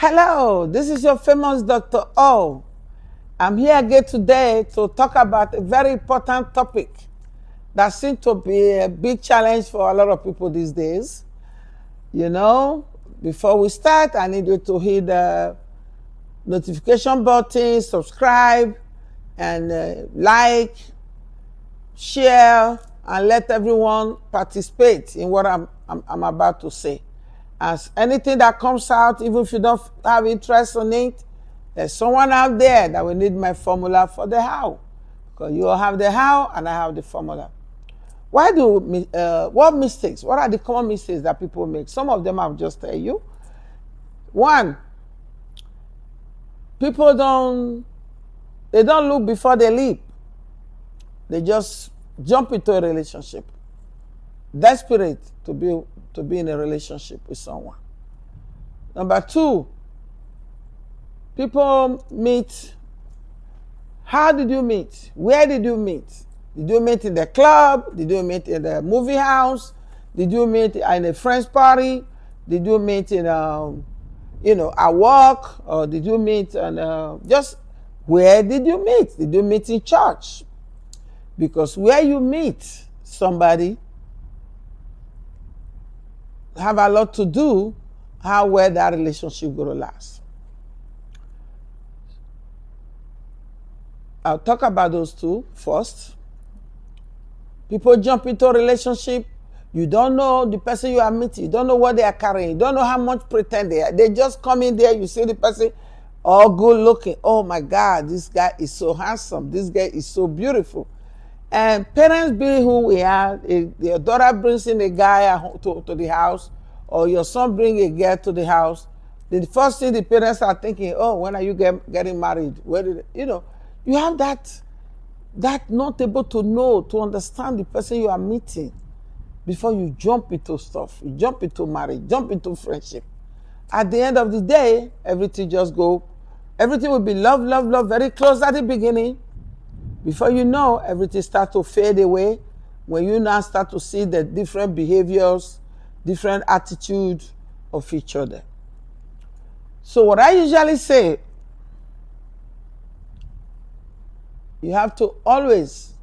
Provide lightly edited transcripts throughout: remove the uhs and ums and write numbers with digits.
Hello, this is your famous Dr. O. I'm here again today to talk about a very important topic that seems to be a big challenge for a lot of people these days. You know, before we start, I need you to hit the notification button, subscribe, and like, share, and let everyone participate in what I'm about to say. As anything that comes out, even if you don't have interest in it, there's someone out there that will need my formula for the how. Because you all have the how and I have the formula. What mistakes? What are the common mistakes that people make? Some of them I'll just tell you. One, people don't look before they leap. They just jump into a relationship, desperate to be in a relationship with someone. Number two, people meet. How did you meet? Where did you meet? Did you meet in the club? Did you meet in the movie house? Did you meet in a friend's party? Did you meet in at work? Or did you meet just where did you meet? Did you meet in church? Because where you meet somebody have a lot to do how well that relationship going to last. I'll talk about those two first. People jump into a relationship. You don't know the person you are meeting. You don't know what they are carrying. You don't know how much pretend they are. They just come in there. You see the person, all good looking. Oh my God, this guy is so handsome. This guy is so beautiful. And parents being who we are, if your daughter brings in a guy to the house, or your son brings a girl to the house, the first thing the parents are thinking, oh, when are you getting married? You have that not able to know, to understand the person you are meeting before you jump into stuff. You jump into marriage, jump into friendship. At the end of the day, everything will be love, love, love, very close at the beginning. Before you know, everything starts to fade away when you now start to see the different behaviors, different attitudes of each other. So what I usually say, you have to always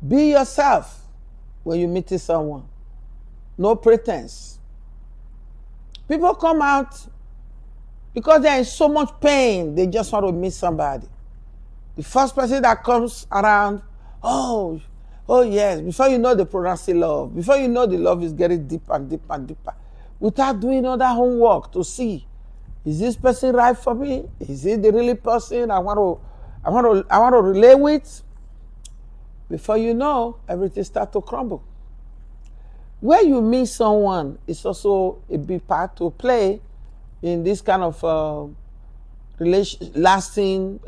be yourself when you meet someone. No pretense. People come out because they're in so much pain, they just want to meet somebody. The first person that comes around, oh yes, before you know the pronounce love, before you know the love is getting deeper and deeper and deeper, without doing all that homework to see, is this person right for me? Is it the really person I want to relate with? Before you know, everything starts to crumble. Where you meet someone is also a big part to play in this kind of everlasting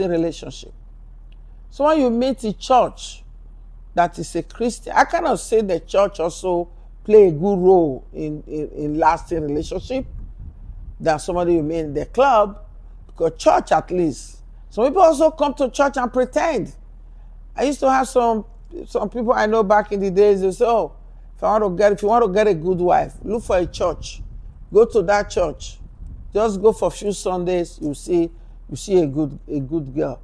relationship. So when you meet a church that is a Christian, I cannot say the church also play a good role in lasting relationship than somebody you meet in the club, because church at least. Some people also come to church and pretend. I used to have some people I know back in the days, they say, oh, if you want to get a good wife, look for a church. Go to that church. Just go for a few Sundays, you see a good girl.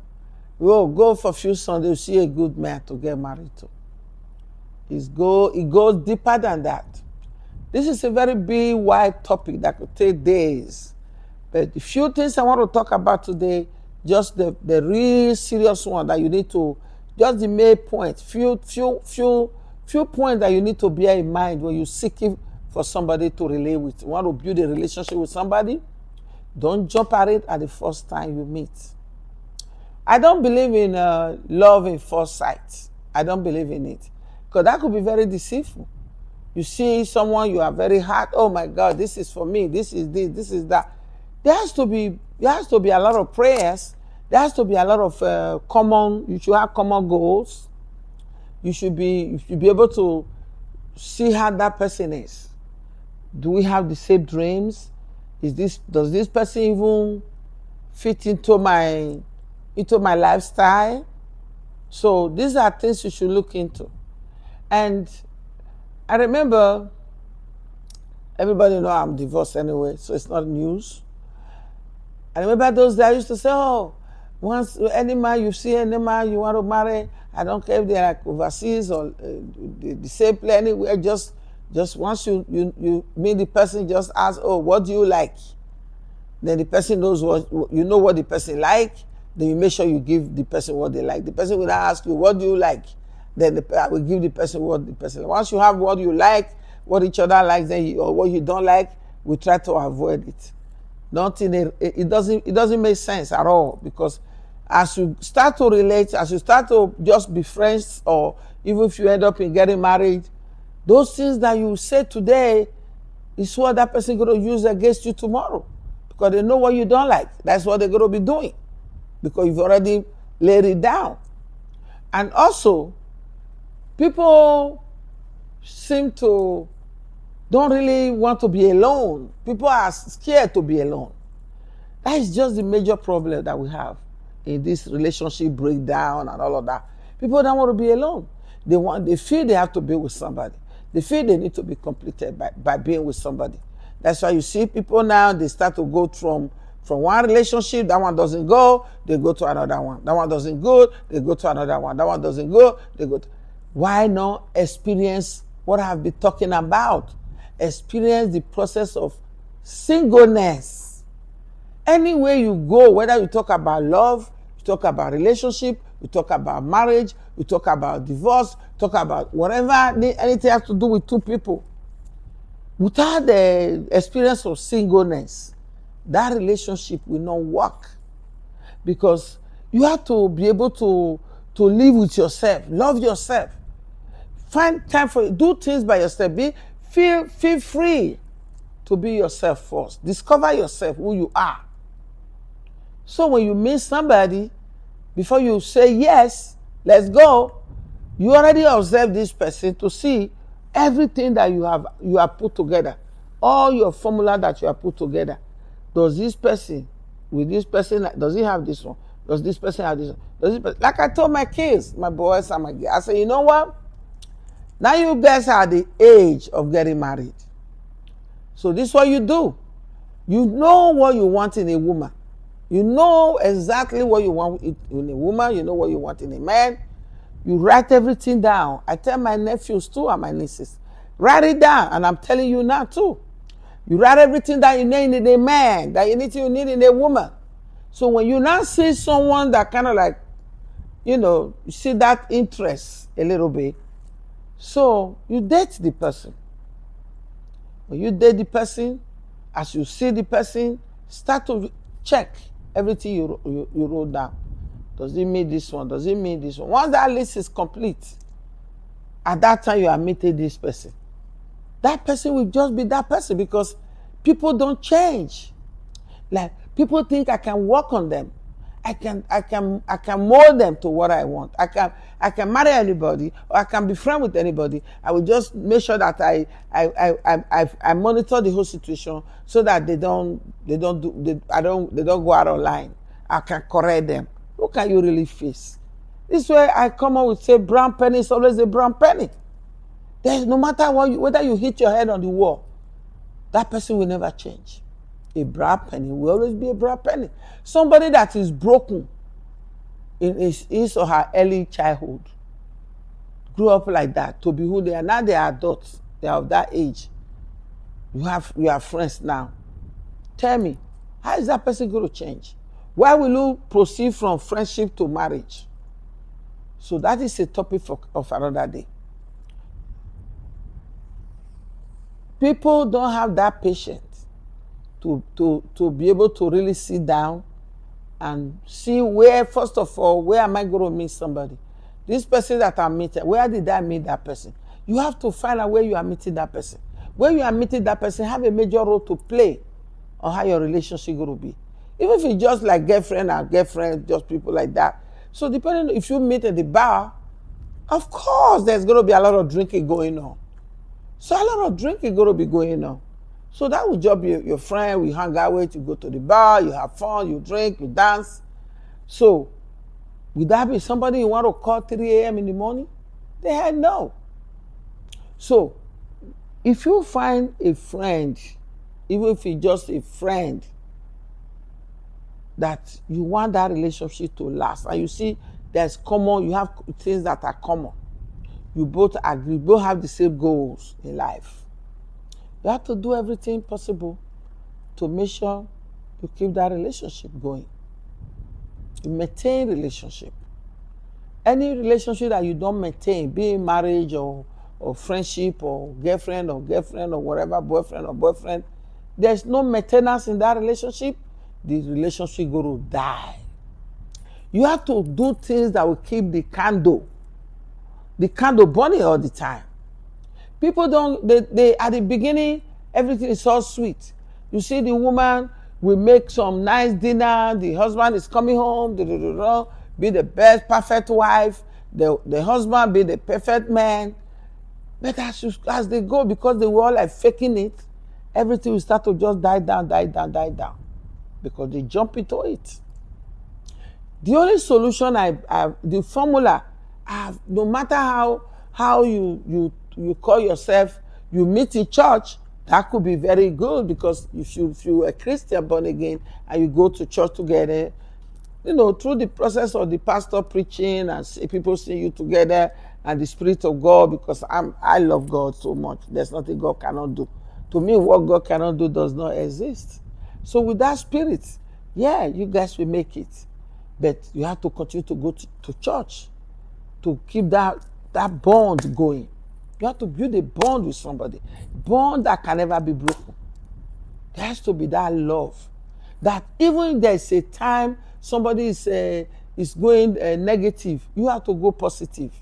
Go for a few Sundays, you see a good man to get married to. It goes deeper than that. This is a very big, wide topic that could take days. But the few things I want to talk about today, just the real serious one that you need to, just the main point, few points that you need to bear in mind when you're seeking for somebody to relate with. You want to build a relationship with somebody? Don't jump at it at the first time you meet. I don't believe in love in first sight. I don't believe in it. Because that could be very deceitful. You see someone, you are very hot. Oh my God, this is for me. This is that. There has to be a lot of prayers. There has to be a lot of you should have common goals. You should be able to see how that person is. Do we have the same dreams? Does this person even fit into my lifestyle? So these are things you should look into. And I remember Everybody know I'm divorced anyway, so it's not news. I remember those days I used to say, oh, once any man you see, any man you want to marry, I don't care if they're like overseas or the same place, anywhere, just once you meet the person, just ask, oh, what do you like? Then the person knows what the person like, then you make sure you give the person what they like. The person will ask you, what do you like? Then I will give the person what the person likes. Once you have what you like, what each other likes, or what you don't like, we try to avoid it. It doesn't make sense at all, because as you start to relate, as you start to just be friends, or even if you end up in getting married, those things that you say today is what that person is going to use against you tomorrow, because they know what you don't like. That's what they're going to be doing, because you've already laid it down. And also, people seem to don't really want to be alone. People are scared to be alone. That is just the major problem that we have in this relationship breakdown and all of that. People don't want to be alone. They feel they have to be with somebody. They feel they need to be completed by being with somebody. That's why you see people now, they start to go from one relationship, that one doesn't go, they go to another one. That one doesn't go, they go to another one. That one doesn't go, they go to... Why not experience what I've been talking about? Experience the process of singleness. Anywhere you go, whether you talk about love, you talk about relationship, you talk about marriage, you talk about divorce, talk about whatever, anything has to do with two people, without the experience of singleness, that relationship will not work. Because you have to be able to live with yourself, love yourself, find time for it, do things by yourself, feel free to be yourself first. Discover yourself, who you are. So when you meet somebody, before you say yes, let's go, you already observe this person to see everything that you have put together, all your formula that you have put together. Does this person, with this person, does he have this one? Does this person have this one? Does this person? Like I told my kids, my boys and my girls, I said, you know what? Now you guys are at the age of getting married. So this is what you do. You know what you want in a woman. You know exactly what you want in a woman. You know what you want in a man. You write everything down. I tell my nephews too and my nieces, write it down. And I'm telling you now too. You write everything that you need in a man, that you need in a woman. So when you now see someone that kind of like, you see that interest a little bit, so you date the person. When you date the person, as you see the person, start to check everything you wrote down. Does it mean this one? Does it mean this one? Once that list is complete, at that time you are meeting this person. That person will just be that person, because people don't change. Like, people think I can work on them. I can mold them to what I want. I can marry anybody, or I can be friends with anybody. I will just make sure that I monitor the whole situation, so that they don't go out of line. I can correct them. Who can you really face? This way I come up with, say, brown penny is always a brown penny. There's no matter whether you hit your head on the wall, that person will never change. A brown penny will always be a brown penny. Somebody that is broken in his or her early childhood, grew up like that to be who they are. Now they are adults. They are of that age. You are friends now. Tell me, how is that person going to change? Why will you proceed from friendship to marriage? So that is a topic of another day. People don't have that patience to be able to really sit down and see where, first of all, where am I going to meet somebody? This person that I'm meeting, where did I meet that person? You have to find out where you are meeting that person. Where you are meeting that person have a major role to play on how your relationship is going to be. Even if it's just like girlfriend, just people like that. So depending, if you meet at the bar, of course there's going to be a lot of drinking going on. So a lot of drinking going to be going on. So that will just be your friend, we hang out with, you go to the bar, you have fun, you drink, you dance. So would that be somebody you want to call 3 a.m. in the morning? They had no. So If you find a friend, even if it's just a friend, that you want that relationship to last, and you see you have things that are common, you both agree, both have the same goals in life, you have to do everything possible to make sure you keep that relationship going. You maintain relationship. Any relationship that you don't maintain, be it marriage or friendship or girlfriend or whatever, boyfriend or boyfriend, there's no maintenance in that relationship, the relationship going to die. You have to do things that will keep the candle burning all the time. People don't, they at the beginning, everything is so sweet. You see the woman will make some nice dinner, the husband is coming home, be the best, perfect wife, the husband be the perfect man. But as they go, because they were all like faking it, everything will start to just die down, because they jump into it. The only solution the formula, no matter how you call yourself, you meet in church, that could be very good, because if you're a Christian born again and you go to church together, through the process of the pastor preaching and people seeing you together and the Spirit of God, because I love God so much. There's nothing God cannot do. To me, what God cannot do does not exist. So with that spirit, yeah, you guys will make it. But you have to continue to go to church to keep that bond going. You have to build a bond with somebody. Bond that can never be broken. There has to be that love. That even if there's a time somebody is going negative, you have to go positive.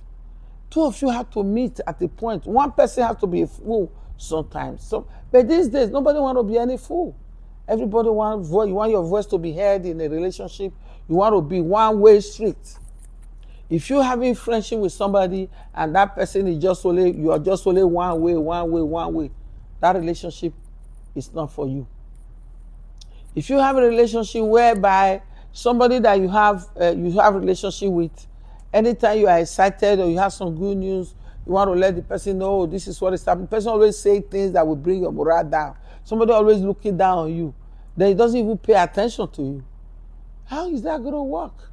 Two of you have to meet at a point. One person has to be a fool sometimes. But these days, nobody wants to be any fool. Everybody wants you want your voice to be heard in a relationship. You want to be one-way street. If you're having friendship with somebody and that person is you are just only one way, that relationship is not for you. If you have a relationship whereby somebody that you have a relationship with, anytime you are excited or you have some good news, you want to let the person know, oh, this is what is happening. The person always say things that will bring your morale down. Somebody always looking down on you. Then he doesn't even pay attention to you. How is that going to work?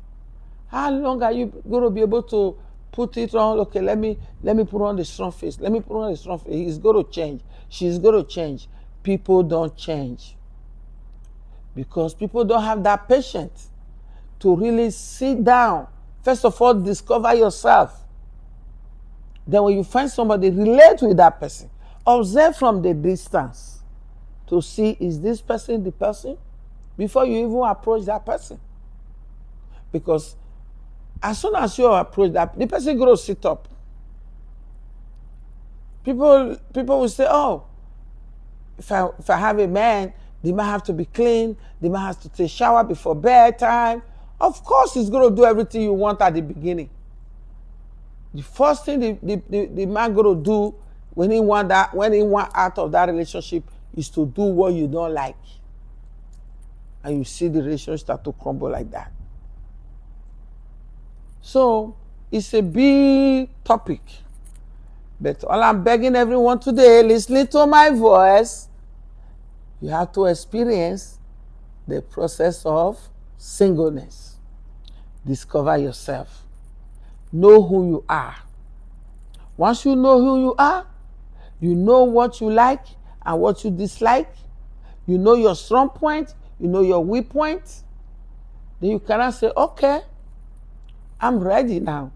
How long are you going to be able to put it on? Okay, let me put on the strong face. Let me put on the strong face. He's going to change. She's going to change. People don't change. Because people don't have that patience to really sit down. First of all, discover yourself. Then when you find somebody, relate with that person. Observe from the distance to see, is this person the person? Before you even approach that person. Because as soon as you approach that, the person going to sit up. People will say, oh, if I have a man, the man have to be clean, the man has to take a shower before bedtime. Of course, he's going to do everything you want at the beginning. The first thing the man going to do when he want out of that relationship is to do what you don't like. And you see the relationship start to crumble like that. So, it's a big topic. But all I'm begging everyone today, listening to my voice, you have to experience the process of singleness. Discover yourself. Know who you are. Once you know who you are, you know what you like and what you dislike. You know your strong point. You know your weak point. Then you cannot say, okay, I'm ready now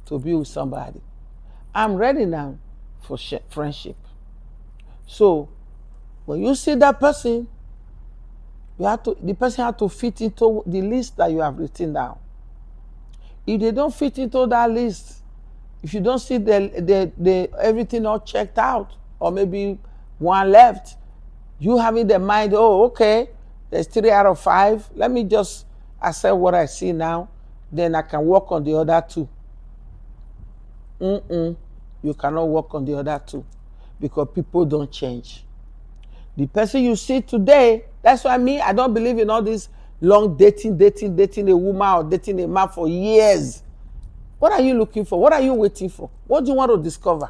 to be with somebody. I'm ready now for friendship. So, when you see that person, the person has to fit into the list that you have written down. If they don't fit into that list, if you don't see everything all checked out, or maybe one left, you having the mind, oh, okay, there's 3 out of 5. Let me just accept what I see now. Then I can work on the other 2. You cannot work on the other 2 because people don't change. The person you see today, that's what I mean. I don't believe in all this long dating a woman or dating a man for years. What are you looking for? What are you waiting for? What do you want to discover?